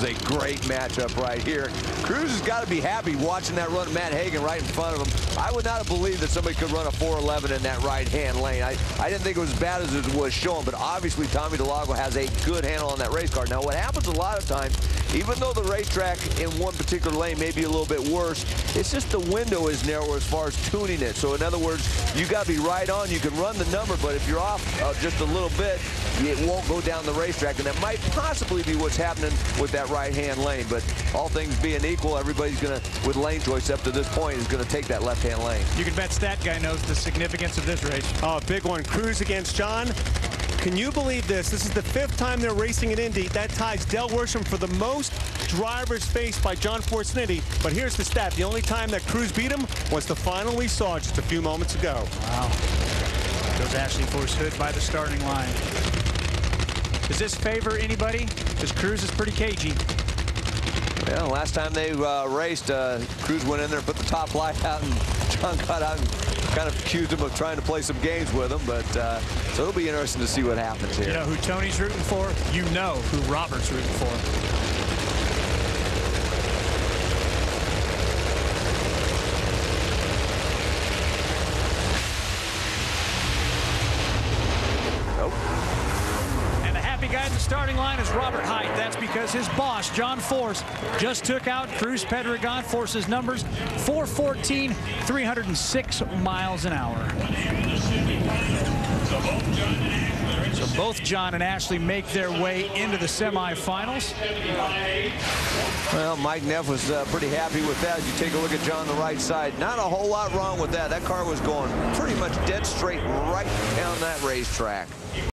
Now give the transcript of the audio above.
is a great matchup right here. Cruz has got to be happy watching that run, Matt Hagan right in front of him. I would not have believed that somebody could run a 4.11 in that right-hand lane. I didn't think it was as bad as it was shown, but obviously Tommy DeLago has a good handle on that race car. Now, what happens a lot of times, even though the racetrack in one particular lane may be a little bit worse, it's just the window is narrower as far as tuning it. So in other words, you got to be right on. You can run the number, but if you're off just a little bit, it won't go down the racetrack, and that might possibly be what's happening with that right-hand lane. But all things being equal, everybody's going to, with lane choice up to this point, is going to take that left-hand lane. You can bet Stat Guy knows the significance of this race. Oh, big one. Cruz against John. Can you believe this? This is the 5th time they're racing in Indy. That ties Del Worsham for the most drivers faced by John Force in Indy. But here's the stat. The only time that Cruz beat him was the final we saw just a few moments ago. Wow. Goes Ashley Force Hood by the starting line. Does this favor anybody? Because Cruz is pretty cagey. Well, last time they raced, Cruz went in there and put the top light out, and John got out and kind of accused him of trying to play some games with him. But so it'll be interesting to see what happens here. You know who Tony's rooting for? You know who Robert's rooting for. Guy at the starting line is Robert Height. That's because his boss, John Force, just took out Cruz Pedregon. Force's numbers, 414, 306 miles an hour. So both John and Ashley make their way into the semifinals. Well, Mike Neff was pretty happy with that. As you take a look at John on the right side, not a whole lot wrong with that. That car was going pretty much dead straight right down that racetrack.